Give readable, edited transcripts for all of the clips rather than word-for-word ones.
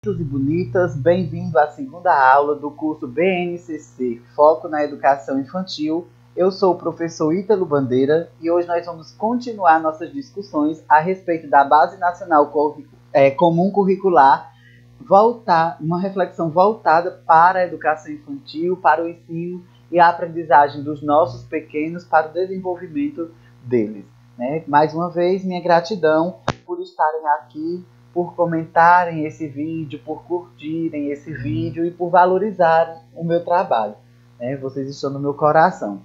bonitos e bonitas, bem-vindo à segunda aula do curso BNCC, Foco na Educação Infantil. Eu sou o professor Ítalo Bandeira e hoje nós vamos continuar nossas discussões a respeito da Base Nacional Comum Curricular, uma reflexão voltada para a educação infantil, para o ensino e a aprendizagem dos nossos pequenos, para o desenvolvimento deles. Mais uma vez, minha gratidão por estarem aqui, por comentarem esse vídeo, por curtirem esse vídeo e por valorizarem o meu trabalho. Vocês estão no meu coração.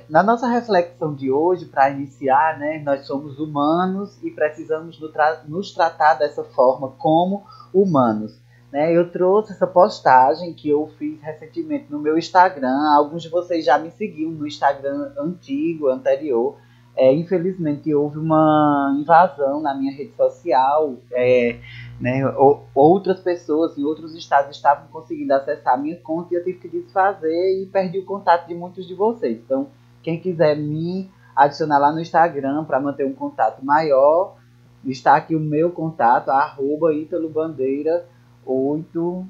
Na nossa reflexão de hoje, para iniciar, nós somos humanos e precisamos nos tratar dessa forma como humanos. Eu trouxe essa postagem que eu fiz recentemente no meu Instagram. Alguns de vocês já me seguiam no Instagram anterior. Infelizmente houve uma invasão na minha rede social, outras pessoas em outros estados estavam conseguindo acessar a minha conta e eu tive que desfazer e perdi o contato de muitos de vocês. Então, quem quiser me adicionar lá no Instagram para manter um contato maior, está aqui o meu contato, @italobandeira8.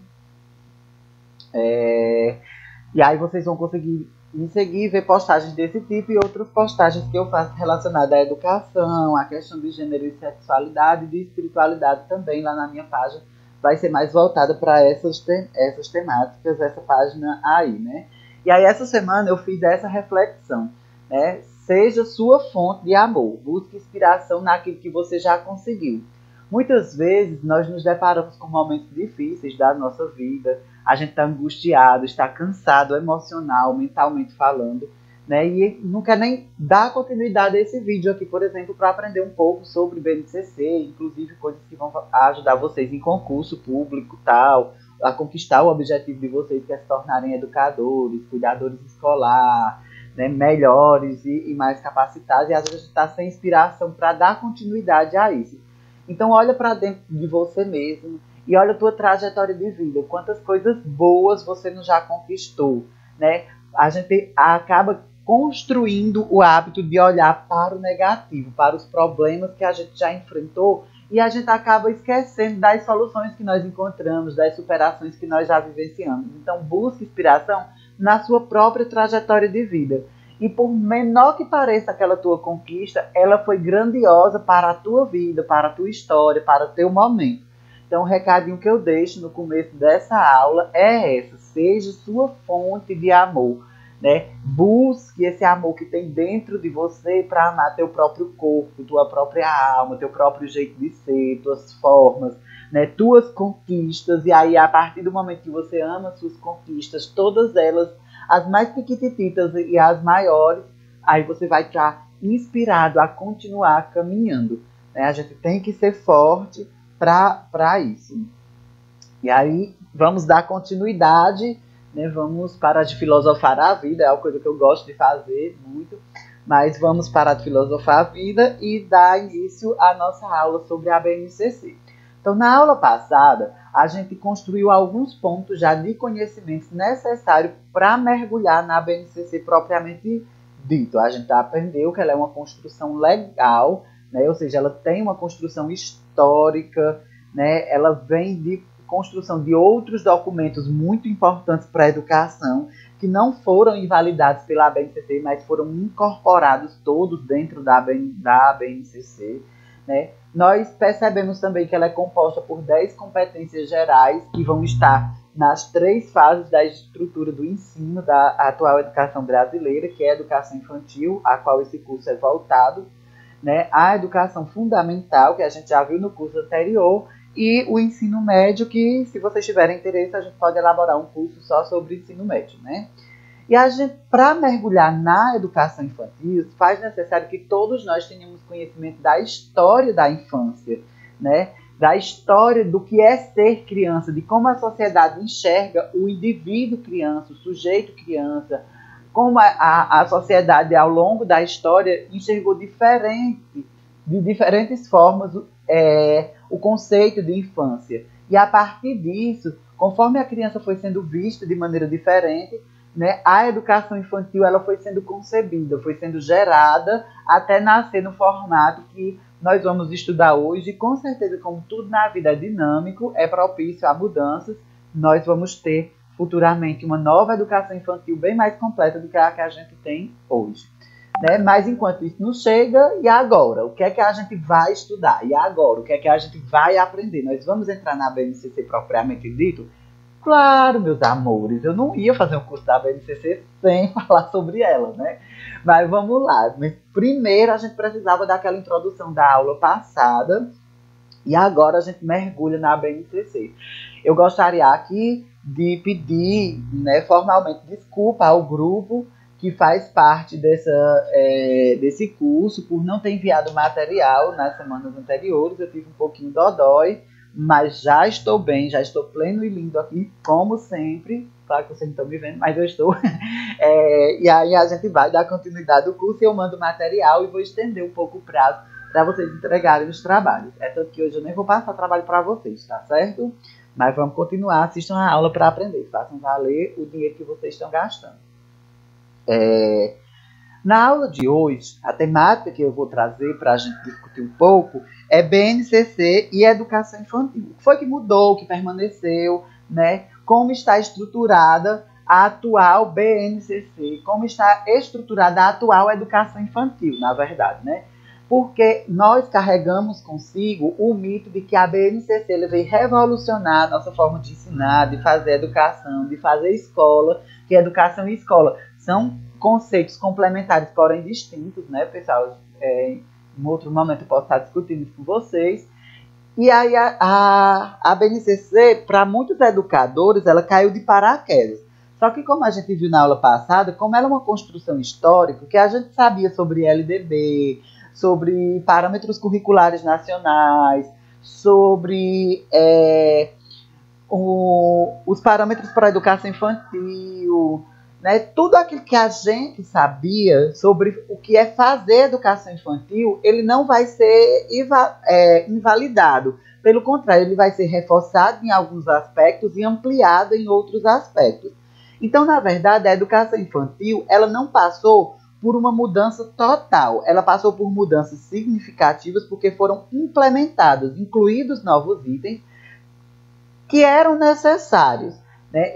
E aí vocês vão conseguir me seguir, ver postagens desse tipo e outras postagens que eu faço relacionadas à educação, à questão de gênero e sexualidade e de espiritualidade também lá na minha página. Vai ser mais voltada para essas temáticas, essa página aí, E aí essa semana eu fiz essa reflexão, Seja sua fonte de amor, busque inspiração naquilo que você já conseguiu. Muitas vezes nós nos deparamos com momentos difíceis da nossa vida, a gente está angustiado, está cansado, emocional, mentalmente falando, e não quer nem dar continuidade a esse vídeo aqui, por exemplo, para aprender um pouco sobre BNCC, inclusive coisas que vão ajudar vocês em concurso público, tal, a conquistar o objetivo de vocês, que é se tornarem educadores, cuidadores escolar, melhores e mais capacitados, e às vezes está sem inspiração para dar continuidade a isso. Então olha para dentro de você mesmo e olha a tua trajetória de vida, quantas coisas boas você não já conquistou, A gente acaba construindo o hábito de olhar para o negativo, para os problemas que a gente já enfrentou e a gente acaba esquecendo das soluções que nós encontramos, das superações que nós já vivenciamos. Então busque inspiração na sua própria trajetória de vida. E por menor que pareça aquela tua conquista, ela foi grandiosa para a tua vida, para a tua história, para o teu momento. Então o recadinho que eu deixo no começo dessa aula é essa: seja sua fonte de amor. Busque esse amor que tem dentro de você para amar teu próprio corpo, tua própria alma, teu próprio jeito de ser, tuas formas, tuas conquistas. E aí, a partir do momento que você ama suas conquistas, todas elas, as mais pequititas e as maiores, aí você vai estar inspirado a continuar caminhando. A gente tem que ser forte para isso. E aí, vamos dar continuidade, vamos parar de filosofar a vida, é uma coisa que eu gosto de fazer muito, mas vamos parar de filosofar a vida e dar início à nossa aula sobre a BNCC. Então, na aula passada, a gente construiu alguns pontos já de conhecimentos necessários para mergulhar na BNCC propriamente dito. A gente aprendeu que ela é uma construção legal, ou seja, ela tem uma construção histórica, ela vem de construção de outros documentos muito importantes para a educação, que não foram invalidados pela BNCC, mas foram incorporados todos dentro da BNCC. Nós percebemos também que ela é composta por 10 competências gerais que vão estar nas 3 fases da estrutura do ensino da atual educação brasileira, que é a educação infantil, a qual esse curso é voltado, a educação fundamental, que a gente já viu no curso anterior, e o ensino médio, que, se vocês tiverem interesse, a gente pode elaborar um curso só sobre ensino médio, E a gente, para mergulhar na educação infantil, faz necessário que todos nós tenhamos conhecimento da história da infância, Da história do que é ser criança, de como a sociedade enxerga o indivíduo criança, o sujeito criança, como a sociedade, ao longo da história, enxergou de diferentes formas o conceito de infância. E a partir disso, conforme a criança foi sendo vista de maneira diferente, né, a educação infantil ela foi sendo concebida, foi sendo gerada até nascer no formato que nós vamos estudar hoje. E com certeza, como tudo na vida é dinâmico, é propício a mudanças, nós vamos ter futuramente uma nova educação infantil bem mais completa do que a gente tem hoje. Né? Mas enquanto isso não chega, e agora? O que é que a gente vai estudar? E agora? O que é que a gente vai aprender? Nós vamos entrar na BNCC propriamente dito? Claro, meus amores, eu não ia fazer um curso da BNCC sem falar sobre ela, né? Mas vamos lá. Primeiro a gente precisava daquela introdução da aula passada e agora a gente mergulha na BNCC. Eu gostaria aqui de pedir, né, formalmente desculpa ao grupo que faz parte desse curso por não ter enviado material nas semanas anteriores. Eu tive um pouquinho dodói, mas já estou bem, já estou pleno e lindo aqui, como sempre. Claro que vocês não estão me vendo, mas eu estou. E aí a gente vai dar continuidade ao curso e eu mando material e vou estender um pouco o prazo para vocês entregarem os trabalhos. É tanto que hoje eu nem vou passar trabalho para vocês, tá certo? Mas vamos continuar, assistam a aula para aprender. Façam valer o dinheiro que vocês estão gastando. Na aula de hoje, a temática que eu vou trazer para a gente discutir um pouco é BNCC e educação infantil. O que foi que mudou, o que permaneceu, né? Como está estruturada a atual BNCC, como está estruturada a atual educação infantil, na verdade, né? Porque nós carregamos consigo o mito de que a BNCC ele veio revolucionar a nossa forma de ensinar, de fazer educação, de fazer escola, que educação e escola são conceitos complementares, porém distintos, né, pessoal? Em outro momento eu posso estar discutindo isso com vocês. E aí a BNCC, para muitos educadores, ela caiu de paraquedas. Só que como a gente viu na aula passada, como ela é uma construção histórica, que a gente sabia sobre LDB, sobre parâmetros curriculares nacionais, sobre os parâmetros para a educação infantil, né? Tudo aquilo que a gente sabia sobre o que é fazer educação infantil, ele não vai ser invalidado. Pelo contrário, ele vai ser reforçado em alguns aspectos e ampliado em outros aspectos. Então, na verdade, a educação infantil ela não passou por uma mudança total. Ela passou por mudanças significativas porque foram implementados, incluídos novos itens que eram necessários.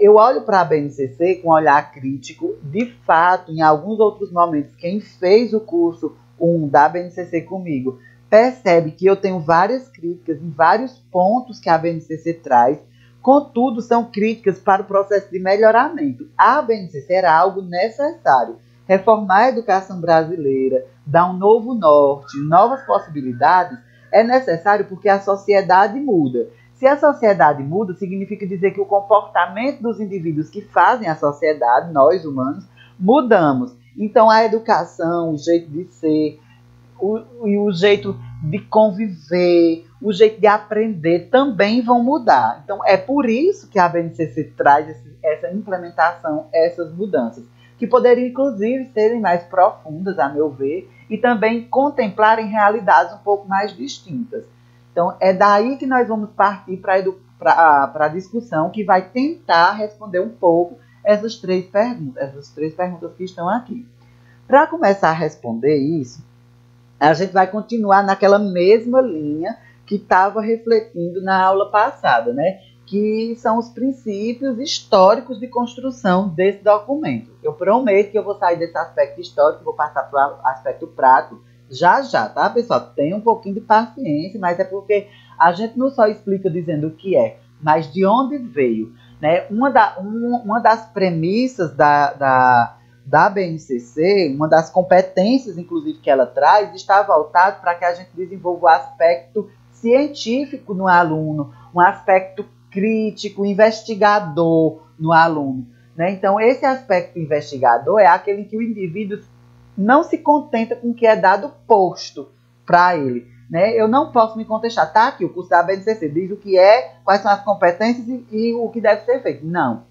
Eu olho para a BNCC com um olhar crítico. De fato, em alguns outros momentos, quem fez o curso 1 da BNCC comigo percebe que eu tenho várias críticas em vários pontos que a BNCC traz. Contudo, são críticas para o processo de melhoramento. A BNCC era algo necessário. Reformar a educação brasileira, dar um novo norte, novas possibilidades, é necessário porque a sociedade muda. Se a sociedade muda, significa dizer que o comportamento dos indivíduos que fazem a sociedade, nós humanos, mudamos. Então a educação, o jeito de ser, o jeito de conviver, o jeito de aprender também vão mudar. Então é por isso que a BNCC traz essa implementação, essas mudanças, que poderiam inclusive serem mais profundas, a meu ver, e também contemplarem realidades um pouco mais distintas. Então, é daí que nós vamos partir para a discussão que vai tentar responder um pouco essas três perguntas que estão aqui. Para começar a responder isso, a gente vai continuar naquela mesma linha que estava refletindo na aula passada, né? Que são os princípios históricos de construção desse documento. Eu prometo que eu vou sair desse aspecto histórico, vou passar para o aspecto prático, já, tá, pessoal? Tenha um pouquinho de paciência, mas é porque a gente não só explica dizendo o que é, mas de onde veio, né? Uma das premissas da BNCC, uma das competências, inclusive, que ela traz, está voltado para que a gente desenvolva o aspecto científico no aluno, um aspecto crítico, investigador no aluno, né? Então, esse aspecto investigador é aquele em que o indivíduo não se contenta com o que é dado posto para ele, né? Eu não posso me contestar. Tá aqui, o curso da BNCC diz o que é, quais são as competências e o que deve ser feito. Não.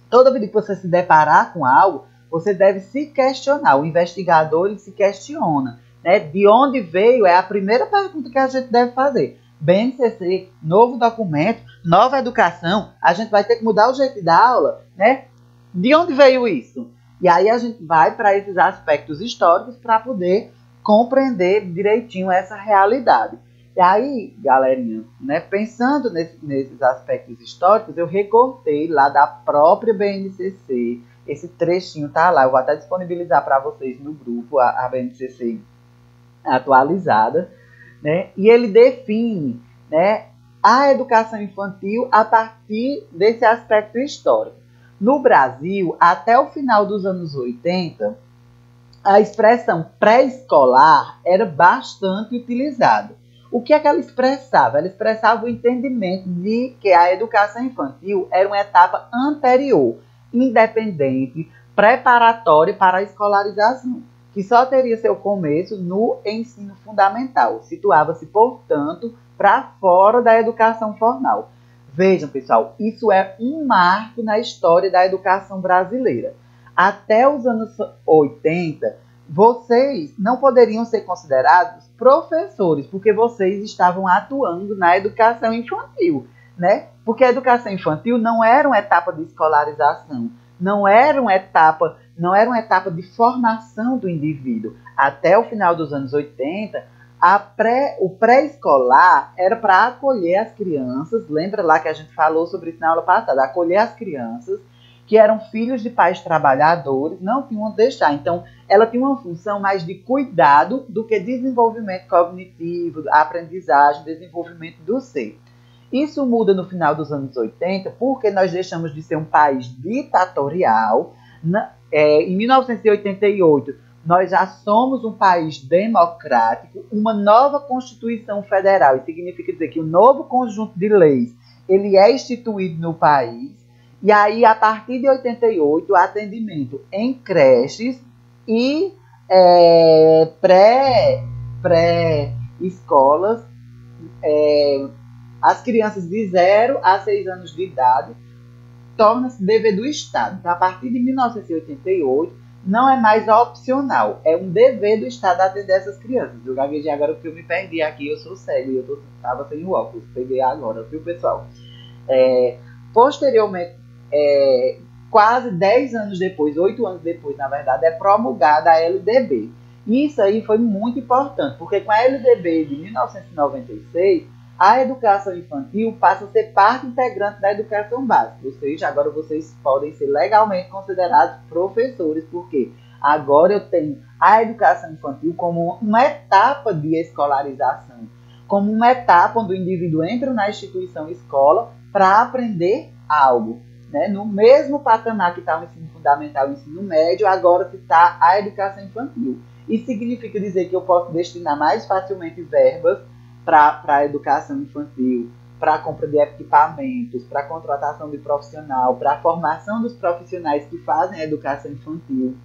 Toda vez que você se deparar com algo, você deve se questionar. O investigador ele se questiona, né? De onde veio é a primeira pergunta que a gente deve fazer. BNCC, novo documento, nova educação, a gente vai ter que mudar o jeito da aula, né? De onde veio isso? E aí a gente vai para esses aspectos históricos para poder compreender direitinho essa realidade. E aí, galerinha, né, pensando nesses aspectos históricos, eu recortei lá da própria BNCC, esse trechinho tá lá, eu vou até disponibilizar para vocês no grupo, a BNCC atualizada, né, e ele define, né, a educação infantil a partir desse aspecto histórico. No Brasil, até o final dos anos 80, a expressão pré-escolar era bastante utilizada. O que é que ela expressava? Ela expressava o entendimento de que a educação infantil era uma etapa anterior, independente, preparatória para a escolarização, que só teria seu começo no ensino fundamental. Situava-se, portanto, para fora da educação formal. Vejam, pessoal, isso é um marco na história da educação brasileira. Até os anos 80, vocês não poderiam ser considerados professores, porque vocês estavam atuando na educação infantil, né? Porque a educação infantil não era uma etapa de escolarização, não era uma etapa de formação do indivíduo. Até o final dos anos 80, o pré-escolar era para acolher as crianças, lembra lá que a gente falou sobre isso na aula passada, acolher as crianças que eram filhos de pais trabalhadores, não tinham onde deixar. Então, ela tinha uma função mais de cuidado do que desenvolvimento cognitivo, aprendizagem, desenvolvimento do ser. Isso muda no final dos anos 80, porque nós deixamos de ser um país ditatorial. Em 1988, nós já somos um país democrático, uma nova Constituição Federal. Isso significa dizer que o novo conjunto de leis ele é instituído no país. E aí, a partir de 88, atendimento em creches e pré-escolas, as crianças de 0 a 6 anos de idade, torna-se dever do Estado. Então, a partir de 1988, não é mais opcional, é um dever do Estado atender essas crianças. Eu gaguejei agora porque eu me perdi aqui, eu sou cego e eu estava sem o óculos, peguei agora, viu, pessoal? Posteriormente, quase 10 anos depois, 8 anos depois, na verdade, é promulgada a LDB. Isso aí foi muito importante, porque com a LDB de 1996, a educação infantil passa a ser parte integrante da educação básica. Ou seja, agora vocês podem ser legalmente considerados professores, porque agora eu tenho a educação infantil como uma etapa de escolarização, como uma etapa onde o indivíduo entra na instituição escola para aprender algo. Né? No mesmo patamar que está o ensino fundamental e o ensino médio, agora se está a educação infantil. Isso significa dizer que eu posso destinar mais facilmente verbas para a educação infantil, para a compra de equipamentos, para a contratação de profissional, para a formação dos profissionais que fazem a educação infantil.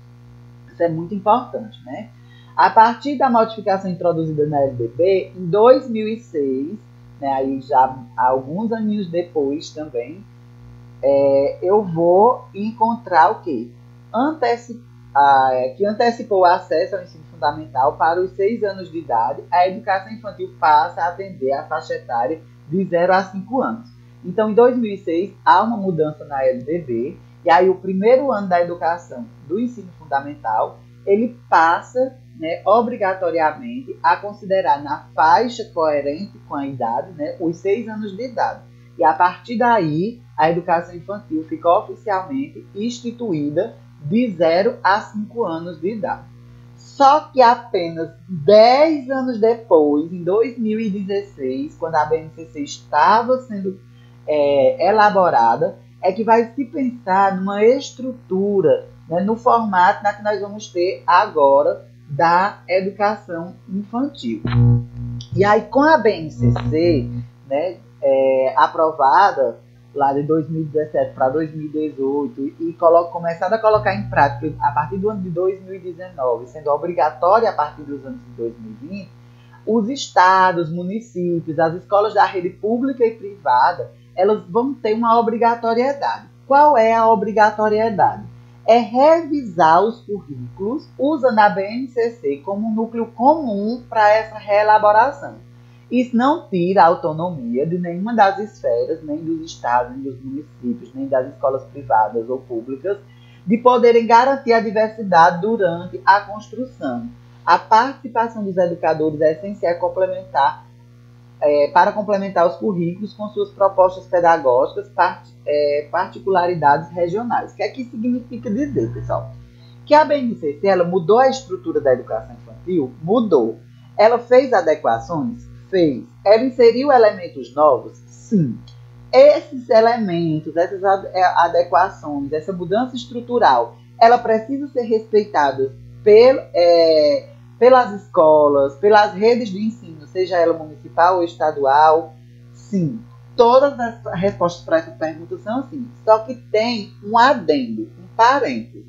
Isso é muito importante, né? A partir da modificação introduzida na LDB, em 2006, né, aí já alguns aninhos depois também, eu vou encontrar o quê? Que antecipou o acesso ao ensino fundamental para os 6 anos de idade, a educação infantil passa a atender a faixa etária de 0 a 5 anos. Então, em 2006, há uma mudança na LDB, e aí o primeiro ano da educação do ensino fundamental, ele passa, né, obrigatoriamente a considerar na faixa coerente com a idade, né, os 6 anos de idade. E a partir daí, a educação infantil fica oficialmente instituída de 0 a 5 anos de idade. Só que apenas 10 anos depois, em 2016, quando a BNCC estava sendo elaborada, é que vai se pensar numa estrutura, né, no formato que nós vamos ter agora da educação infantil. E aí, com a BNCC, né, aprovada lá de 2017 para 2018 e começado a colocar em prática a partir do ano de 2019, sendo obrigatória a partir dos anos de 2020, os estados, municípios, as escolas da rede pública e privada, elas vão ter uma obrigatoriedade. Qual é a obrigatoriedade? É revisar os currículos usando a BNCC como um núcleo comum para essa reelaboração. Isso não tira a autonomia de nenhuma das esferas, nem dos estados, nem dos municípios, nem das escolas privadas ou públicas, de poderem garantir a diversidade durante a construção. A participação dos educadores é essencial para complementar os currículos com suas propostas pedagógicas, particularidades regionais. O que é que significa dizer, pessoal? Que a BNCC ela mudou a estrutura da educação infantil? Mudou. Ela fez adequações? Fez. Ela inseriu elementos novos? Sim. Esses elementos, essas adequações, essa mudança estrutural, ela precisa ser respeitada pelas escolas, pelas redes de ensino, seja ela municipal ou estadual? Sim. Todas as respostas para essa pergunta são sim. Só que tem um adendo, um parênteses.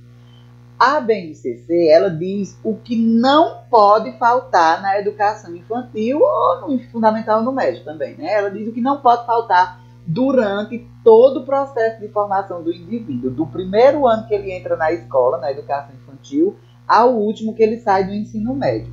A BNCC, ela diz o que não pode faltar na educação infantil ou no fundamental ou no médio também, né? Ela diz o que não pode faltar durante todo o processo de formação do indivíduo, do primeiro ano que ele entra na escola, na educação infantil, ao último que ele sai do ensino médio.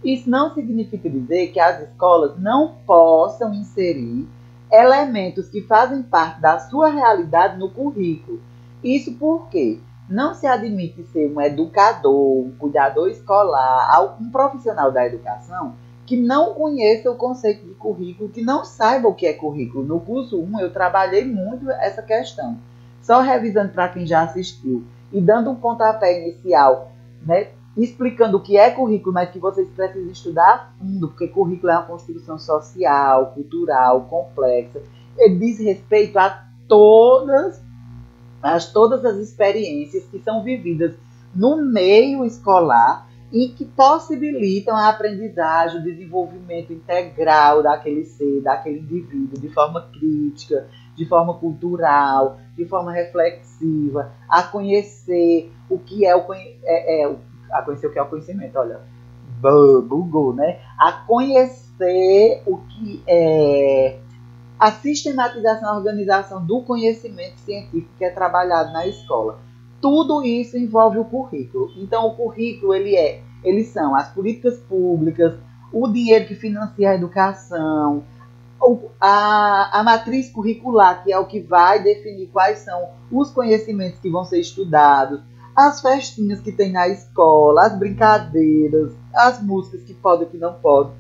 Isso não significa dizer que as escolas não possam inserir elementos que fazem parte da sua realidade no currículo. Isso porque não se admite ser um educador, um cuidador escolar, um profissional da educação que não conheça o conceito de currículo, que não saiba o que é currículo. No curso 1 eu trabalhei muito essa questão. Só revisando para quem já assistiu e dando um pontapé inicial, né, explicando o que é currículo, mas que vocês precisam estudar a fundo, porque currículo é uma construção social, cultural, complexa. Ele diz respeito a todas as experiências que são vividas no meio escolar e que possibilitam a aprendizagem, o desenvolvimento integral daquele ser, daquele indivíduo, de forma crítica, de forma cultural, de forma reflexiva, a conhecer o que é a conhecer o que é o conhecimento, olha, bugou, né? A conhecer o que é a sistematização e organização do conhecimento científico que é trabalhado na escola. Tudo isso envolve o currículo. Então, o currículo eles são as políticas públicas, o dinheiro que financia a educação, a matriz curricular, que é o que vai definir quais são os conhecimentos que vão ser estudados, as festinhas que tem na escola, as brincadeiras, as músicas que podem e que não podem.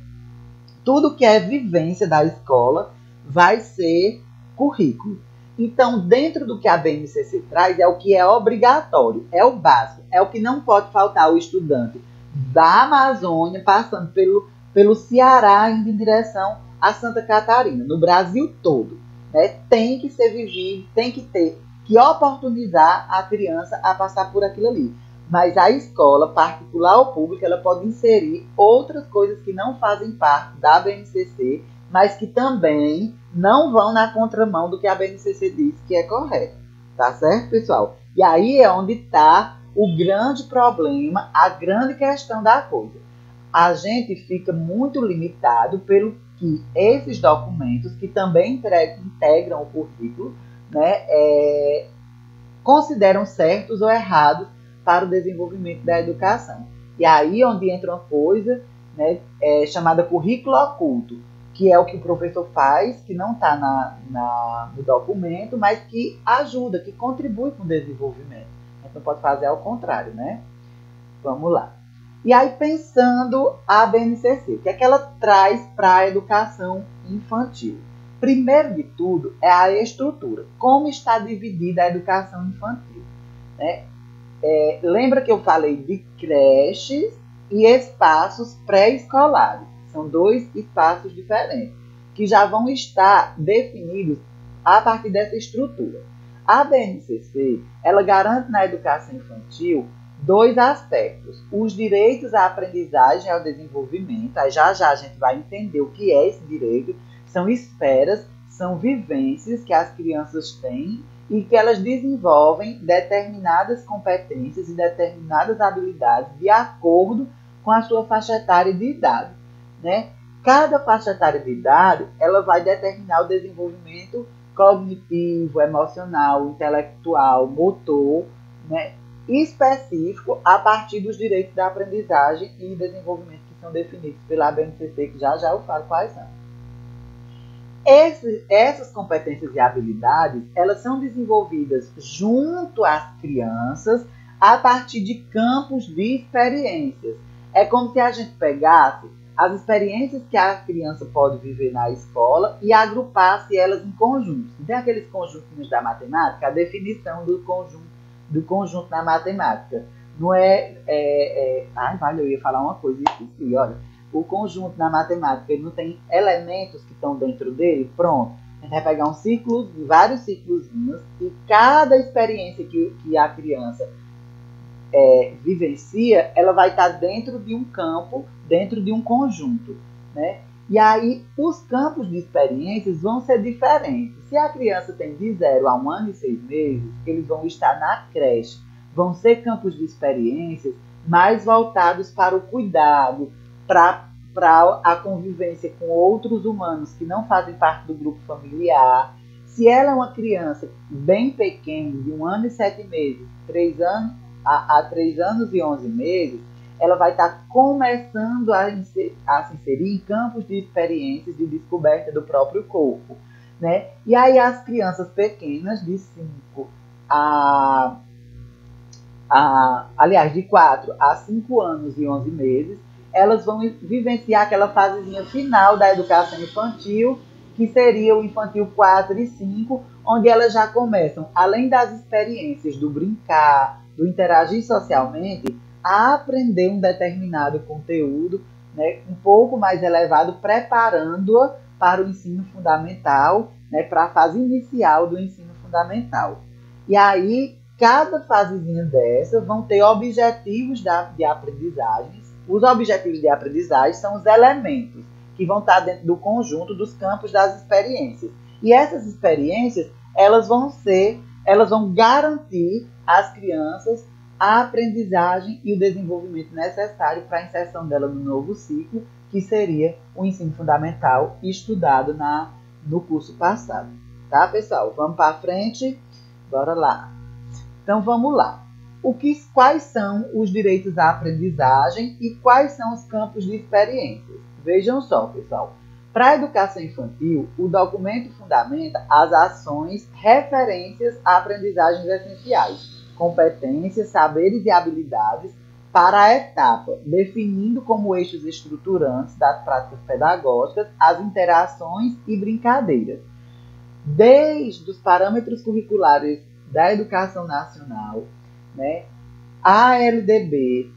Tudo que é vivência da escola vai ser currículo. Então, dentro do que a BNCC traz, é o que é obrigatório, é o básico, é o que não pode faltar ao estudante da Amazônia, passando pelo Ceará, indo em direção a Santa Catarina, no Brasil todo. Né? Tem que ser vivido, tem que ter que oportunizar a criança a passar por aquilo ali. Mas a escola, particular ou pública, ela pode inserir outras coisas que não fazem parte da BNCC, mas que também não vão na contramão do que a BNCC diz que é correto. Tá certo, pessoal? E aí é onde está o grande problema, a grande questão da coisa. A gente fica muito limitado pelo que esses documentos, que também integram o currículo, né, consideram certos ou errados para o desenvolvimento da educação. E aí onde entra uma coisa, né, chamada currículo oculto, que é o que o professor faz, que não está no documento, mas que ajuda, que contribui com o desenvolvimento. Então pode fazer ao contrário, né? Vamos lá. E aí, pensando a BNCC, o que é que ela traz para a educação infantil? Primeiro de tudo, é a estrutura. Como está dividida a educação infantil? Né? Lembra que eu falei de creches e espaços pré-escolares? São dois espaços diferentes, que já vão estar definidos a partir dessa estrutura. A BNCC, ela garante na educação infantil dois aspectos: os direitos à aprendizagem e ao desenvolvimento. Aí já a gente vai entender o que é esse direito. São esferas, são vivências que as crianças têm e que elas desenvolvem determinadas competências e determinadas habilidades de acordo com a sua faixa etária de idade. Né? Cada faixa etária de idade ela vai determinar o desenvolvimento cognitivo, emocional, intelectual, motor, né? Específico a partir dos direitos da aprendizagem e desenvolvimento que são definidos pela BNCC, que já eu falo quais são. Essas competências e habilidades, elas são desenvolvidas junto às crianças a partir de campos de experiências. É como se a gente pegasse as experiências que a criança pode viver na escola e agrupasse elas em conjuntos. Tem aqueles conjuntinhos da matemática, a definição do conjunto na matemática. Não ai, vale, eu ia falar uma coisa e esqueci, olha. O conjunto na matemática, ele não tem elementos que estão dentro dele, pronto. A gente vai pegar um círculo, vários círculozinhos, e cada experiência que a criança vivencia, ela vai estar dentro de um campo, dentro de um conjunto, né? E aí, os campos de experiências vão ser diferentes. Se a criança tem de 0 a 1 ano e 6 meses, eles vão estar na creche. Vão ser campos de experiências mais voltados para o cuidado, para a convivência com outros humanos que não fazem parte do grupo familiar. Se ela é uma criança bem pequena, de 1 ano e 7 meses, 3 anos, a 3 anos e 11 meses, ela vai estar começando a se inserir em campos de experiências de descoberta do próprio corpo, né? E aí as crianças pequenas, de 4 a 5 anos e 11 meses, elas vão vivenciar aquela fasezinha final da educação infantil, que seria o infantil 4 e 5, onde elas já começam, além das experiências do brincar, do interagir socialmente, a aprender um determinado conteúdo, né, um pouco mais elevado, preparando-a para o ensino fundamental, né, para a fase inicial do ensino fundamental. E aí, cada fasezinha dessa vão ter objetivos de aprendizagem. Os objetivos de aprendizagem são os elementos que vão estar dentro do conjunto dos campos das experiências. E essas experiências, elas vão garantir às crianças a aprendizagem e o desenvolvimento necessário para a inserção dela no novo ciclo, que seria o ensino fundamental estudado no curso passado. Tá, pessoal? Vamos para frente? Bora lá. Então, vamos lá. Quais são os direitos à aprendizagem e quais são os campos de experiências? Vejam só, pessoal. Para a educação infantil, o documento fundamenta as ações referências a aprendizagens essenciais, competências, saberes e habilidades para a etapa, definindo como eixos estruturantes das práticas pedagógicas as interações e brincadeiras. Desde os parâmetros curriculares da educação nacional, né, a LDB,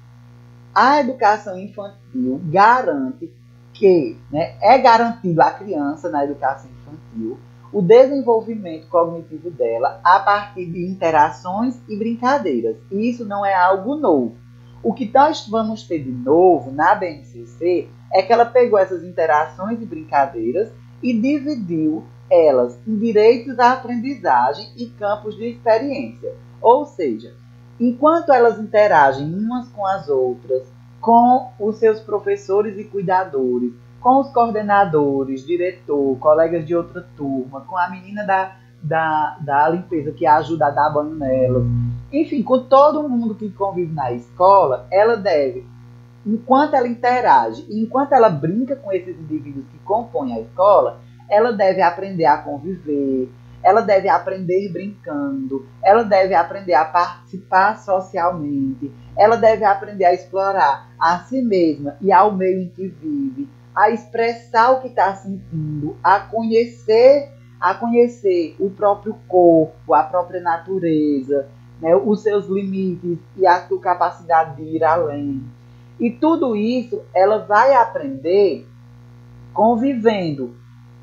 a educação infantil garante que, né, é garantido à criança na educação infantil o desenvolvimento cognitivo dela a partir de interações e brincadeiras. E isso não é algo novo. O que nós vamos ter de novo na BNCC é que ela pegou essas interações e brincadeiras e dividiu elas em direitos à aprendizagem e campos de experiência. Ou seja, enquanto elas interagem umas com as outras, com os seus professores e cuidadores, com os coordenadores, diretor, colegas de outra turma, com a menina da limpeza que ajuda a dar banho nelas, enfim, com todo mundo que convive na escola, ela deve, enquanto ela interage, enquanto ela brinca com esses indivíduos que compõem a escola, ela deve aprender a conviver, ela deve aprender brincando, ela deve aprender a participar socialmente, ela deve aprender a explorar a si mesma e ao meio em que vive, a expressar o que está sentindo, a conhecer o próprio corpo, a própria natureza, né, os seus limites e a sua capacidade de ir além. E tudo isso ela vai aprender convivendo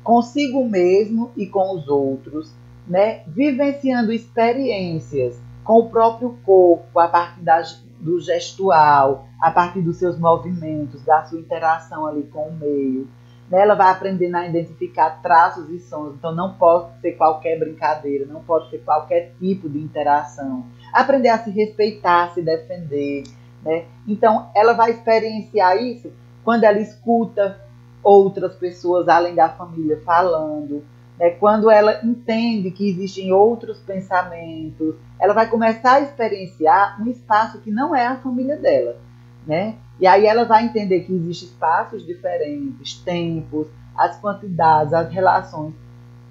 consigo mesmo e com os outros, né? Vivenciando experiências com o próprio corpo, a partir do gestual, a partir dos seus movimentos, da sua interação ali com o meio. Né? Ela vai aprendendo a identificar traços e sons, então não pode ser qualquer brincadeira, não pode ser qualquer tipo de interação. Aprender a se respeitar, a se defender. Né? Então, ela vai experienciar isso quando ela escuta outras pessoas além da família falando, né? Quando ela entende que existem outros pensamentos, ela vai começar a experienciar um espaço que não é a família dela, né? E aí ela vai entender que existem espaços diferentes, tempos, as quantidades, as relações.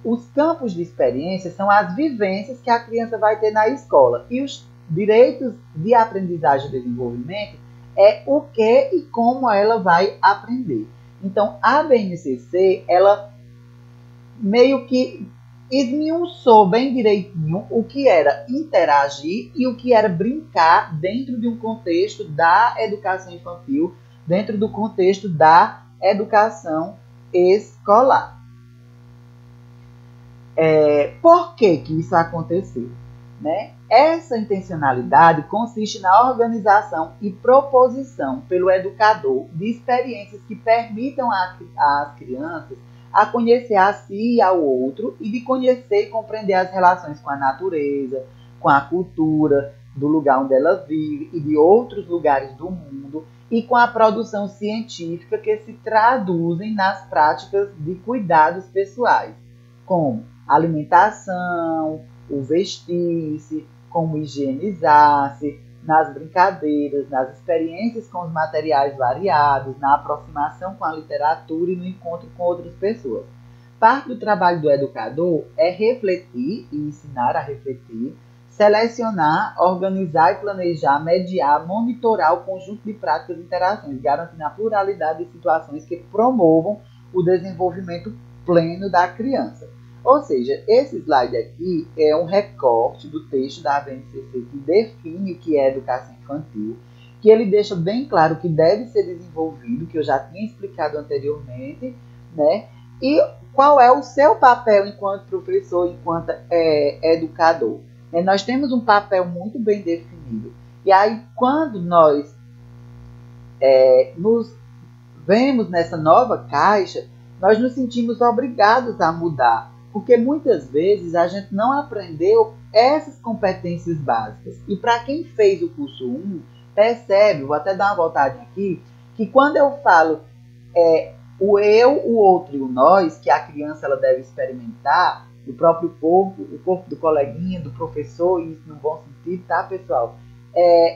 Os campos de experiência são as vivências que a criança vai ter na escola. E os direitos de aprendizagem e desenvolvimento é o que e como ela vai aprender. Então, a BNCC, ela meio que esmiuçou bem direitinho o que era interagir e o que era brincar dentro de um contexto da educação infantil, dentro do contexto da educação escolar. Por que isso aconteceu? Né? Essa intencionalidade consiste na organização e proposição pelo educador de experiências que permitam às crianças a conhecer a si e ao outro e de conhecer e compreender as relações com a natureza, com a cultura do lugar onde ela vive e de outros lugares do mundo e com a produção científica que se traduzem nas práticas de cuidados pessoais, como alimentação, o vestir-se, como higienizar-se, nas brincadeiras, nas experiências com os materiais variados, na aproximação com a literatura e no encontro com outras pessoas. Parte do trabalho do educador é refletir e ensinar a refletir, selecionar, organizar e planejar, mediar, monitorar o conjunto de práticas e interações, garantindo a pluralidade de situações que promovam o desenvolvimento pleno da criança. Ou seja, esse slide aqui é um recorte do texto da BNCC que define o que é educação infantil, que ele deixa bem claro que deve ser desenvolvido, que eu já tinha explicado anteriormente, né? E qual é o seu papel enquanto professor, enquanto educador. Nós temos um papel muito bem definido. E aí, quando nós nos vemos nessa nova caixa, nós nos sentimos obrigados a mudar. Porque muitas vezes a gente não aprendeu essas competências básicas. E para quem fez o curso 1, percebe, vou até dar uma voltadinha aqui, que quando eu falo o eu, o outro e o nós, que a criança ela deve experimentar, o próprio corpo, o corpo do coleguinha, do professor, e isso no bom sentido, tá, pessoal?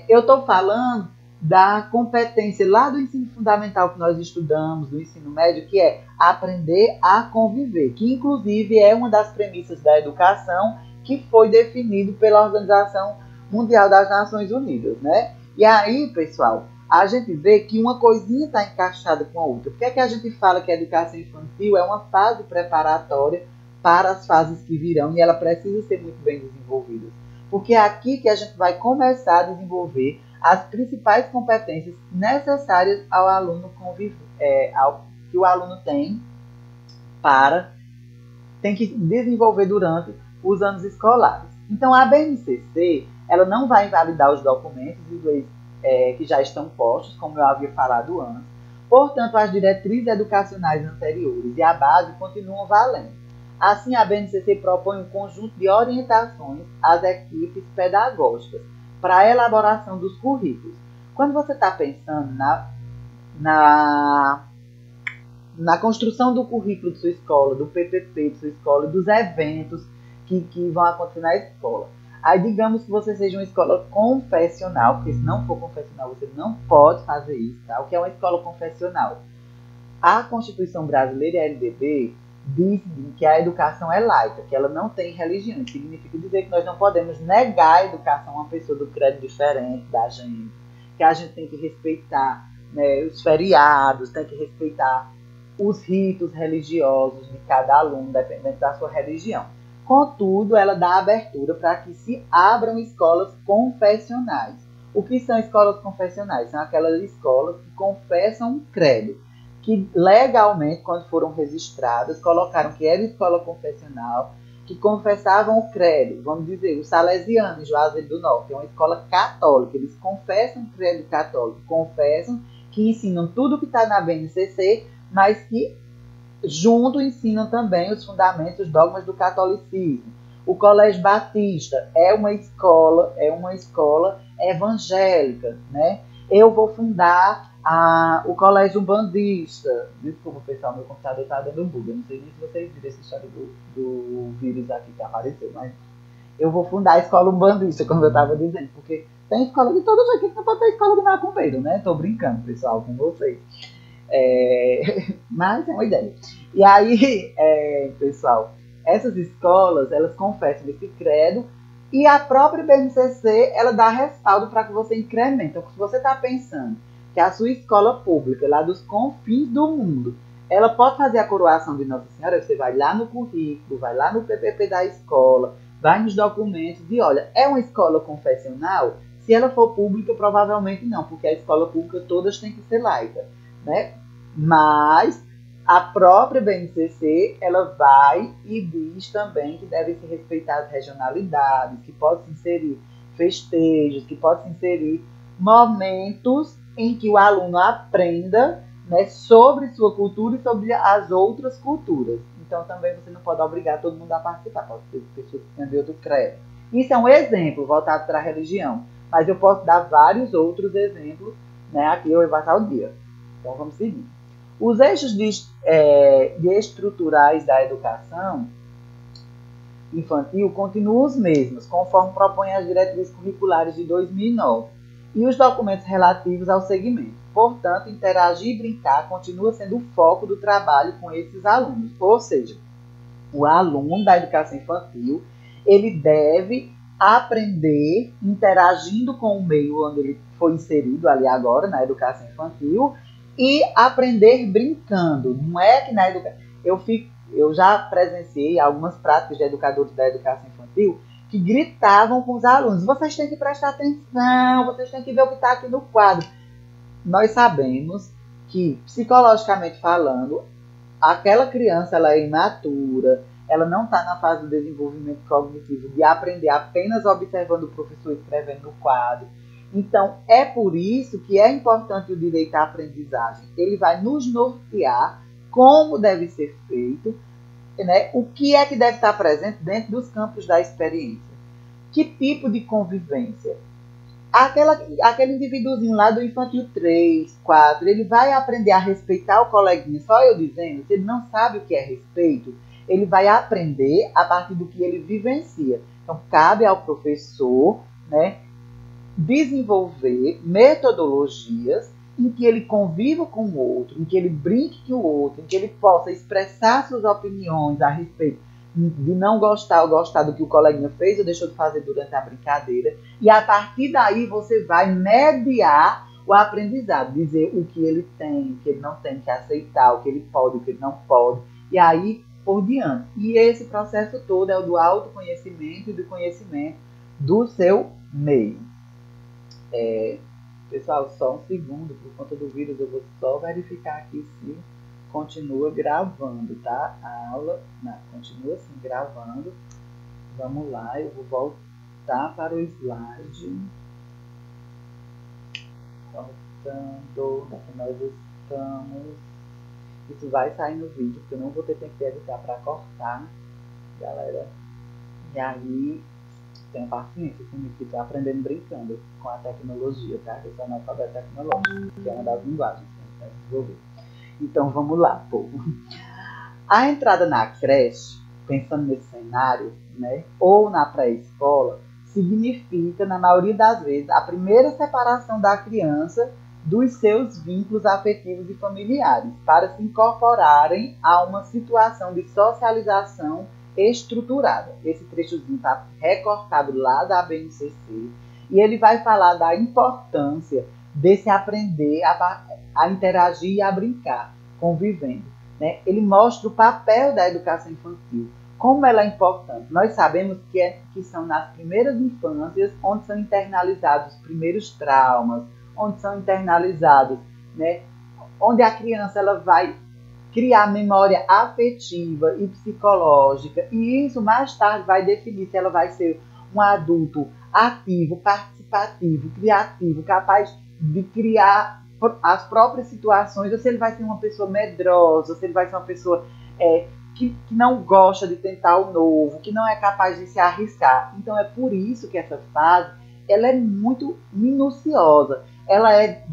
Eu estou falando da competência lá do ensino fundamental que nós estudamos, do ensino médio, que é aprender a conviver, que inclusive é uma das premissas da educação que foi definido pela Organização Mundial das Nações Unidas, né? E aí, pessoal, a gente vê que uma coisinha está encaixada com a outra. Por que é que a gente fala que a educação infantil é uma fase preparatória para as fases que virão e ela precisa ser muito bem desenvolvida? Porque é aqui que a gente vai começar a desenvolver as principais competências necessárias ao aluno que o aluno tem que desenvolver durante os anos escolares. Então, a BNCC ela não vai invalidar os documentos que já estão postos, como eu havia falado antes. Portanto, as diretrizes educacionais anteriores e a base continuam valendo. Assim, a BNCC propõe um conjunto de orientações às equipes pedagógicas para a elaboração dos currículos. Quando você está pensando na construção do currículo de sua escola, do PPP de sua escola, dos eventos que vão acontecer na escola. Aí digamos que você seja uma escola confessional, porque se não for confessional você não pode fazer isso, tá? O que é uma escola confessional? A Constituição Brasileira, a LDB, diz que a educação é laica, que ela não tem religião. Isso significa dizer que nós não podemos negar a educação a uma pessoa do credo diferente da gente, que a gente tem que respeitar, né, os feriados, tem que respeitar os ritos religiosos de cada aluno, dependendo da sua religião. Contudo, ela dá abertura para que se abram escolas confessionais. O que são escolas confessionais? São aquelas escolas que confessam um credo, que legalmente, quando foram registradas, colocaram que era escola confessional, que confessavam o credo. Vamos dizer, o Salesiano, em Juazeiro do Norte, é uma escola católica. Eles confessam o credo católico, confessam que ensinam tudo que está na BNCC, mas que junto ensinam também os fundamentos, os dogmas do catolicismo. O Colégio Batista é uma escola evangélica, né? Eu vou fundar o Colégio Umbandista. Desculpa, pessoal, meu computador está dando bug. Eu não sei nem se vocês viram essa história do vírus aqui que apareceu, mas eu vou fundar a escola Umbandista, como eu estava dizendo, porque tem escola de todo jeito, que não pode ter escola de macumbeiro, né? Tô brincando, pessoal, com vocês. Mas é uma ideia. E aí, pessoal, essas escolas, elas confessam esse credo e a própria BNCC, ela dá respaldo para que você incremente. Então, se você está pensando que a sua escola pública, lá dos confins do mundo, ela pode fazer a coroação de Nossa Senhora, você vai lá no currículo, vai lá no PPP da escola, vai nos documentos e olha, é uma escola confessional? Se ela for pública, provavelmente não, porque a escola pública todas têm que ser laica, né? Mas a própria BNCC, ela vai e diz também que deve se respeitar as regionalidades, que pode se inserir festejos, que pode se inserir momentos em que o aluno aprenda, né, sobre sua cultura e sobre as outras culturas. Então também você não pode obrigar todo mundo a participar, pode ter pessoas que têm de outro credo. Isso é um exemplo voltado para a religião, mas eu posso dar vários outros exemplos, né, aqui eu vou passar o dia. Então vamos seguir. Os eixos estruturais da educação infantil continuam os mesmos, conforme propõem as diretrizes curriculares de 2009 e os documentos relativos ao segmento. Portanto, interagir e brincar continua sendo o foco do trabalho com esses alunos. Ou seja, o aluno da educação infantil, ele deve aprender interagindo com o meio onde ele foi inserido ali agora, na educação infantil, e aprender brincando. Não é que na educação... Eu já presenciei algumas práticas de educadores da educação infantil que gritavam com os alunos: vocês têm que prestar atenção, vocês têm que ver o que está aqui no quadro. Nós sabemos que, psicologicamente falando, aquela criança ela é imatura, ela não está na fase do desenvolvimento cognitivo de aprender apenas observando o professor escrevendo no quadro. Então, é por isso que é importante o direito à aprendizagem. Ele vai nos nortear como deve ser feito, né? O que é que deve estar presente dentro dos campos da experiência. Que tipo de convivência? Aquele indivíduozinho lá do infantil 3, 4, ele vai aprender a respeitar o coleguinha, só eu dizendo, se ele não sabe o que é respeito, ele vai aprender a partir do que ele vivencia. Então, cabe ao professor, né, desenvolver metodologias em que ele conviva com o outro, em que ele brinque com o outro, em que ele possa expressar suas opiniões a respeito de não gostar ou gostar do que o coleguinha fez ou deixou de fazer durante a brincadeira. E a partir daí você vai mediar o aprendizado, dizer o que ele tem, o que ele não tem que aceitar, o que ele pode, o que ele não pode. E aí por diante. E esse processo todo é o do autoconhecimento e do conhecimento do seu meio. Pessoal, só um segundo, por conta do vírus, eu vou só verificar aqui se continua gravando, tá? A aula continua assim, gravando. Vamos lá, eu vou voltar para o slide. Voltando, aqui nós estamos. Isso vai sair no vídeo, porque eu não vou ter tempo de editar para cortar, galera. E aí, tenha paciência comigo, que estou aprendendo brincando com a tecnologia, tá? Eu sou analfabeto tecnológico, que é uma das linguagens que a gente vai desenvolver. Então, vamos lá, povo. A entrada na creche, pensando nesse cenário, né, ou na pré-escola, significa, na maioria das vezes, a primeira separação da criança dos seus vínculos afetivos e familiares, para se incorporarem a uma situação de socialização estruturada. Esse trechozinho está recortado lá da BNCC e ele vai falar da importância desse aprender a interagir e a brincar, convivendo. Né? Ele mostra o papel da educação infantil, como ela é importante. Nós sabemos que são nas primeiras infâncias onde são internalizados os primeiros traumas, onde são internalizados, né? Onde a criança ela vai criar memória afetiva e psicológica, e isso mais tarde vai definir se ela vai ser um adulto ativo, participativo, criativo, capaz de criar as próprias situações, ou se ele vai ser uma pessoa medrosa, ou se ele vai ser uma pessoa que não gosta de tentar o novo, que não é capaz de se arriscar. Então é por isso que essa fase ela é muito minuciosa, ela é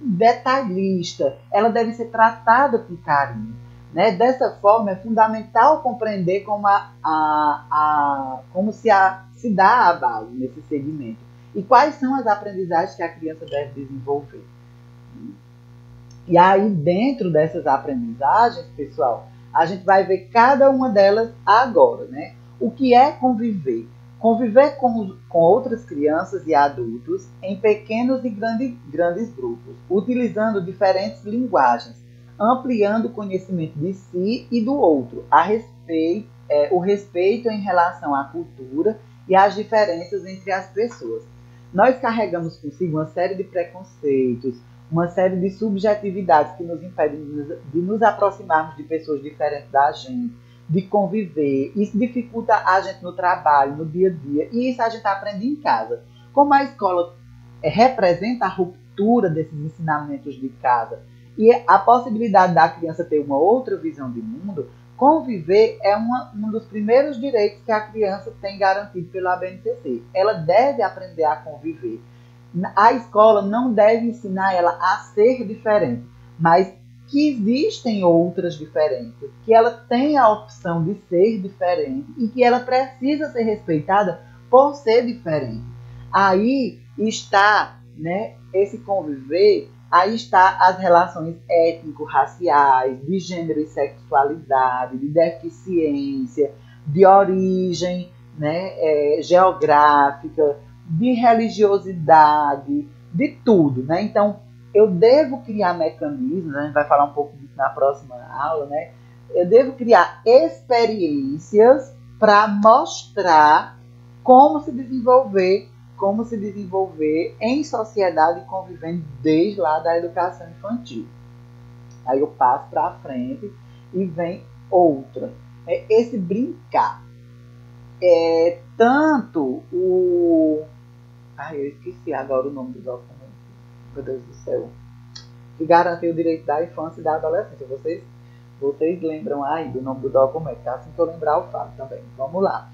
detalhista, ela deve ser tratada com carinho. Né? Dessa forma, é fundamental compreender como se dá a base nesse segmento e quais são as aprendizagens que a criança deve desenvolver. E aí, dentro dessas aprendizagens, pessoal, a gente vai ver cada uma delas agora, né? O que é conviver? Conviver com outras crianças e adultos em pequenos e grandes grupos, utilizando diferentes linguagens, ampliando o conhecimento de si e do outro, o respeito em relação à cultura e às diferenças entre as pessoas. Nós carregamos consigo uma série de preconceitos, uma série de subjetividades que nos impedem de nos aproximarmos de pessoas diferentes da gente, de conviver. Isso dificulta a gente no trabalho, no dia a dia, e isso a gente aprende em casa. Como a escola representa a ruptura desses ensinamentos de casa e a possibilidade da criança ter uma outra visão de mundo, conviver é um dos primeiros direitos que a criança tem garantido pela BNCC. Ela deve aprender a conviver. A escola não deve ensinar ela a ser diferente, mas que existem outras diferenças, que ela tem a opção de ser diferente e que ela precisa ser respeitada por ser diferente. Aí está, né, esse conviver, aí está as relações étnico-raciais, de gênero e sexualidade, de deficiência, de origem, né, geográfica, de religiosidade, de tudo, né? Então, eu devo criar mecanismos, a gente vai falar um pouco disso na próxima aula, né? Eu devo criar experiências para mostrar como se desenvolver em sociedade convivendo desde lá da educação infantil. Aí eu passo para frente e vem outra. Esse brincar. Tanto o... eu esqueci agora o nome do documento. Meu Deus do céu. Que garante o direito da infância e da adolescência. Vocês lembram aí do nome do documento? Assim que eu lembrar, eu falo também. Vamos lá.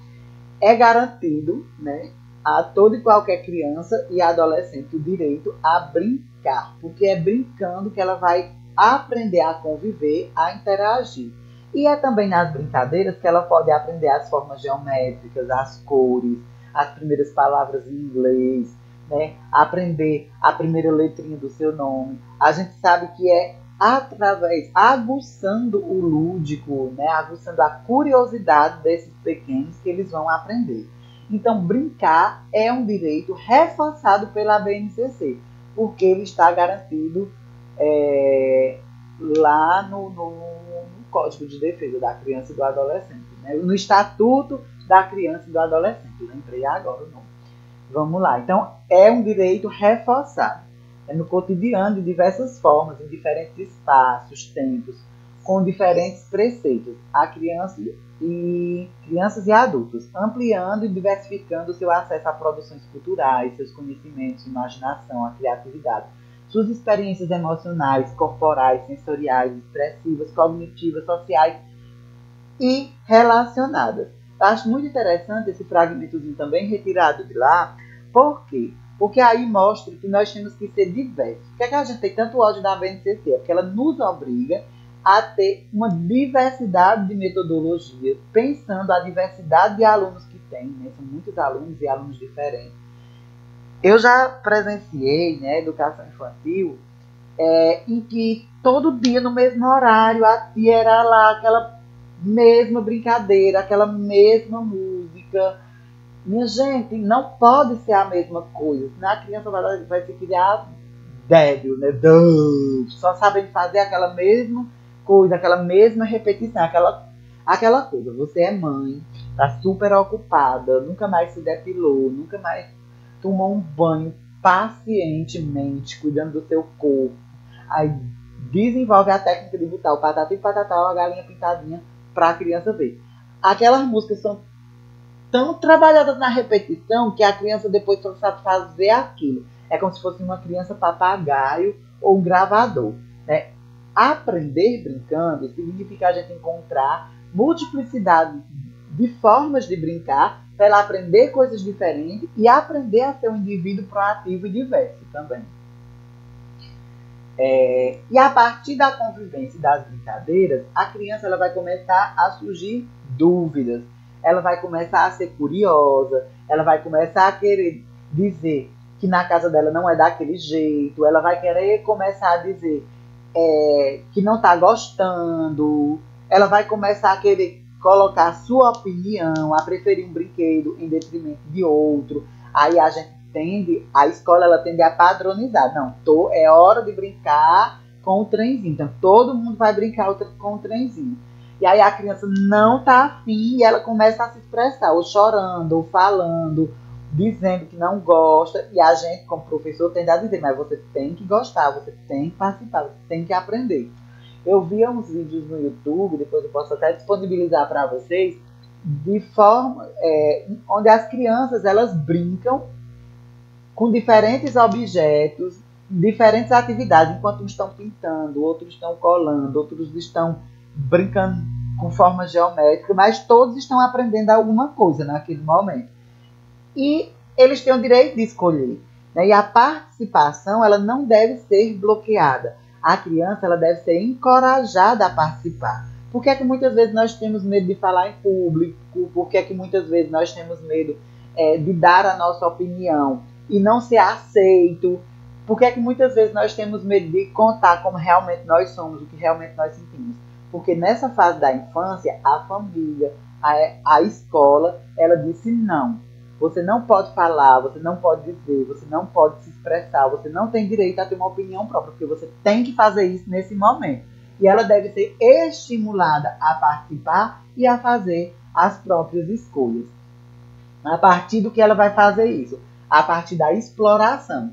É garantido, né, a toda e qualquer criança e adolescente o direito a brincar. Porque é brincando que ela vai aprender a conviver, a interagir. E é também nas brincadeiras que ela pode aprender as formas geométricas, as cores, as primeiras palavras em inglês, né? Aprender a primeira letrinha do seu nome. A gente sabe que é através, aguçando o lúdico, né? Aguçando a curiosidade desses pequenos que eles vão aprender. Então, brincar é um direito reforçado pela BNCC, porque ele está garantido lá no Código de Defesa da Criança e do Adolescente, né? No Estatuto da Criança e do Adolescente. Lembrei agora o nome. Vamos lá. Então, é um direito reforçado. É no cotidiano de diversas formas, em diferentes espaços, tempos, com diferentes preceitos, a crianças e adultos, ampliando e diversificando o seu acesso a produções culturais, seus conhecimentos, imaginação, a criatividade, suas experiências emocionais, corporais, sensoriais, expressivas, cognitivas, sociais e relacionadas. Eu acho muito interessante esse fragmentozinho também retirado de lá. Por quê? Porque aí mostra que nós temos que ser diversos. Por que a gente tem tanto ódio da BNCC? Porque ela nos obriga a ter uma diversidade de metodologias, pensando a diversidade de alunos que tem, né? São muitos alunos e alunos diferentes. Eu já presenciei, né, educação infantil, em que todo dia, no mesmo horário, a tia era lá, aquela mesma brincadeira, aquela mesma música. Minha gente, não pode ser a mesma coisa, senão a criança vai se criar débil, né? Só sabendo fazer aquela mesma coisa, aquela mesma repetição, aquela coisa. Você é mãe, tá super ocupada, nunca mais se depilou, nunca mais tomou um banho pacientemente, cuidando do seu corpo. Aí desenvolve a técnica de botar o patati e patatá, a galinha pintadinha, para a criança ver. Aquelas músicas são tão trabalhadas na repetição que a criança depois só sabe fazer aquilo. É como se fosse uma criança papagaio ou um gravador, né? Aprender brincando significa a gente encontrar multiplicidade de formas de brincar para ela aprender coisas diferentes e aprender a ser um indivíduo proativo e diverso também. E a partir da convivência e das brincadeiras, a criança ela vai começar a surgir dúvidas, ela vai começar a ser curiosa, ela vai começar a querer dizer que na casa dela não é daquele jeito, ela vai querer começar a dizer que não está gostando, ela vai começar a querer colocar a sua opinião, a preferir um brinquedo em detrimento de outro. Aí a escola ela tende a padronizar. Não, é hora de brincar com o trenzinho. Então todo mundo vai brincar com o trenzinho. E aí a criança não está afim e ela começa a se expressar, ou chorando, ou falando, dizendo que não gosta. E a gente, como professor, tende a dizer, mas você tem que gostar, você tem que participar, você tem que aprender. Eu via uns vídeos no YouTube, depois eu posso até disponibilizar para vocês, de forma onde as crianças elas brincam com diferentes objetos, diferentes atividades, enquanto uns estão pintando, outros estão colando, outros estão brincando com forma geométrica, mas todos estão aprendendo alguma coisa naquele momento. E eles têm o direito de escolher. Né? E a participação ela não deve ser bloqueada. A criança ela deve ser encorajada a participar. Por que é que muitas vezes nós temos medo de falar em público? Por que é que muitas vezes nós temos medo de dar a nossa opinião e não ser aceito? Por que é que muitas vezes nós temos medo de contar como realmente nós somos, o que realmente nós sentimos? Porque nessa fase da infância, a família, a escola, ela disse não. Você não pode falar, você não pode dizer, você não pode se expressar, você não tem direito a ter uma opinião própria, porque você tem que fazer isso nesse momento. E ela deve ser estimulada a participar e a fazer as próprias escolhas. A partir do que ela vai fazer isso? A partir da exploração.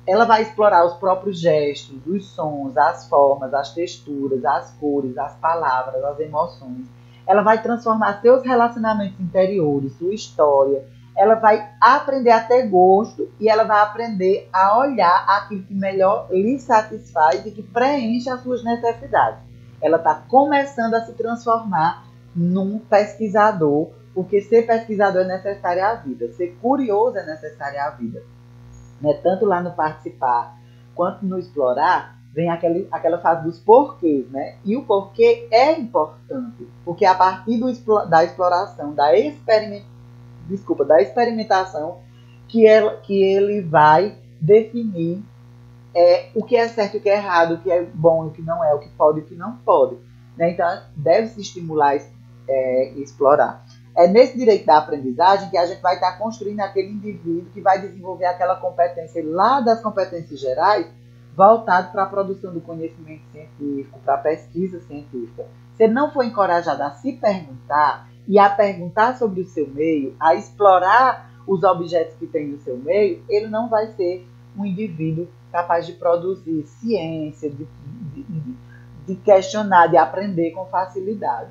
Ela vai explorar os próprios gestos, os sons, as formas, as texturas, as cores, as palavras, as emoções. Ela vai transformar seus relacionamentos interiores, sua história. Ela vai aprender a ter gosto e ela vai aprender a olhar aquilo que melhor lhe satisfaz e que preenche as suas necessidades. Ela está começando a se transformar num pesquisador, porque ser pesquisador é necessário à vida, ser curioso é necessário à vida. Né? Tanto lá no participar quanto no explorar, vem aquela fase dos porquês, né? E o porquê é importante, porque a partir da exploração, da experimentação, que ele vai definir o que é certo e o que é errado, o que é bom e o que não é, o que pode e o que não pode. Né? Então, deve-se estimular e explorar. É nesse direito da aprendizagem que a gente vai estar construindo aquele indivíduo que vai desenvolver aquela competência lá das competências gerais, voltado para a produção do conhecimento científico, para a pesquisa científica. Se ele não for encorajado a se perguntar e a perguntar sobre o seu meio, a explorar os objetos que tem no seu meio, ele não vai ser um indivíduo capaz de produzir ciência, de questionar, de aprender com facilidade.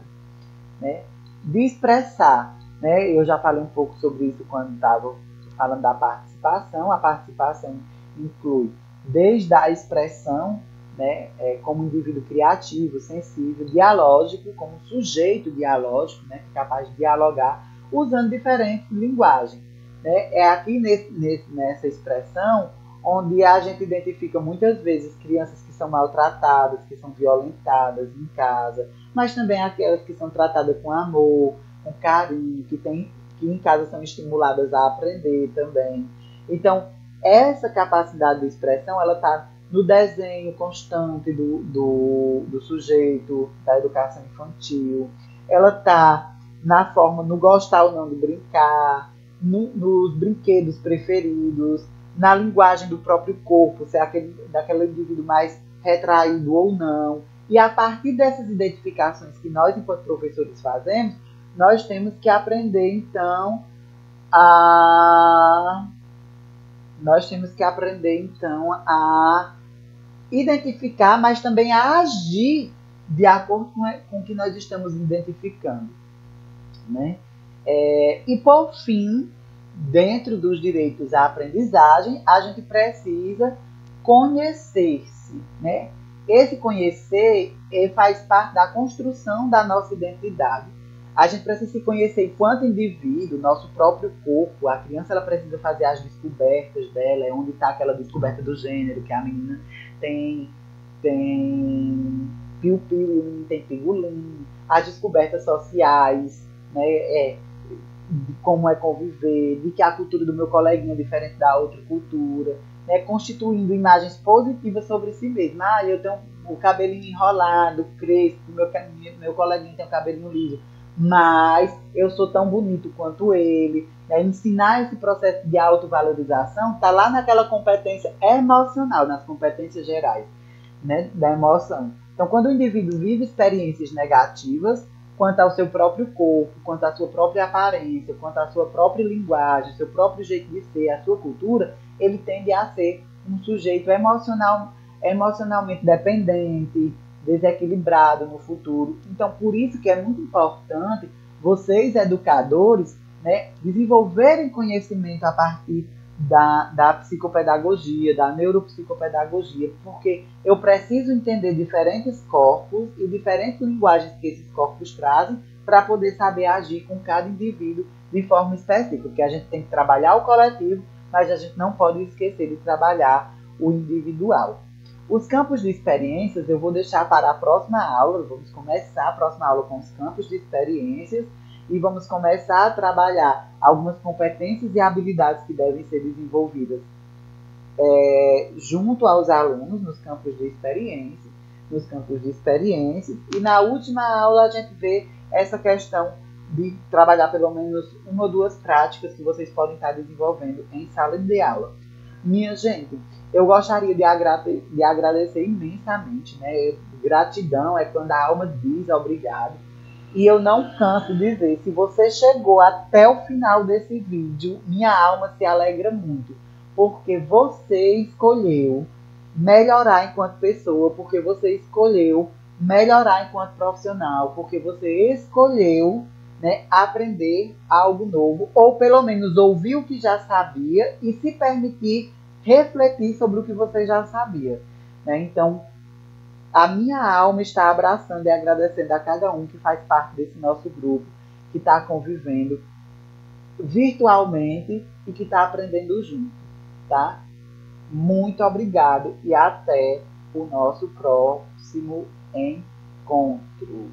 Né? De expressar. Né? Eu já falei um pouco sobre isso quando estava falando da participação. A participação inclui desde a expressão, né, como indivíduo criativo, sensível, dialógico, como sujeito dialógico, né, capaz de dialogar, usando diferentes linguagens. Né? É aqui nessa expressão onde a gente identifica muitas vezes crianças que são maltratadas, que são violentadas em casa, mas também aquelas que são tratadas com amor, com carinho, que em casa são estimuladas a aprender também. Então, essa capacidade de expressão, ela está no desenho constante do sujeito, da educação infantil. Ela está na forma, no gostar ou não de brincar, nos brinquedos preferidos, na linguagem do próprio corpo, se é daquele indivíduo mais retraído ou não. E a partir dessas identificações que nós, enquanto professores, fazemos, nós temos que aprender, então, a identificar, mas também a agir de acordo com o que nós estamos identificando. Né? E, por fim, dentro dos direitos à aprendizagem, a gente precisa conhecer-se. Né? Esse conhecer faz parte da construção da nossa identidade. A gente precisa se conhecer enquanto indivíduo, nosso próprio corpo. A criança ela precisa fazer as descobertas dela, é onde está aquela descoberta do gênero, que a menina tem piu-piu e o menino tem pingolim. As descobertas sociais, né, de como é conviver, de que a cultura do meu coleguinha é diferente da outra cultura. né, constituindo imagens positivas sobre si mesmo. Ah, eu tenho o cabelinho enrolado, crespo, meu coleguinha tem o cabelinho liso, mas eu sou tão bonito quanto ele. Né? Ensinar esse processo de autovalorização está lá naquela competência emocional, nas competências gerais, né, da emoção. Então, quando o indivíduo vive experiências negativas, quanto ao seu próprio corpo, quanto à sua própria aparência, quanto à sua própria linguagem, seu próprio jeito de ser, a sua cultura, ele tende a ser um sujeito emocionalmente dependente, desequilibrado no futuro. Então, por isso que é muito importante vocês, educadores, né, desenvolverem conhecimento a partir da psicopedagogia, da neuropsicopedagogia, porque eu preciso entender diferentes corpos e diferentes linguagens que esses corpos trazem para poder saber agir com cada indivíduo de forma específica, porque a gente tem que trabalhar o coletivo, mas a gente não pode esquecer de trabalhar o individual. Os campos de experiências eu vou deixar para a próxima aula, vamos começar a próxima aula com os campos de experiências, e vamos começar a trabalhar algumas competências e habilidades que devem ser desenvolvidas junto aos alunos nos campos de experiência, e na última aula a gente vê essa questão de trabalhar pelo menos uma ou duas práticas que vocês podem estar desenvolvendo em sala de aula. Minha gente, eu gostaria de agradecer imensamente, né? Gratidão é quando a alma diz obrigado. E eu não canso de dizer, se você chegou até o final desse vídeo, minha alma se alegra muito. Porque você escolheu melhorar enquanto pessoa, porque você escolheu melhorar enquanto profissional, porque você escolheu, né, aprender algo novo, ou pelo menos ouvir o que já sabia e se permitir refletir sobre o que você já sabia. Né? Então, a minha alma está abraçando e agradecendo a cada um que faz parte desse nosso grupo, que está convivendo virtualmente e que está aprendendo junto, tá? Muito obrigado e até o nosso próximo encontro.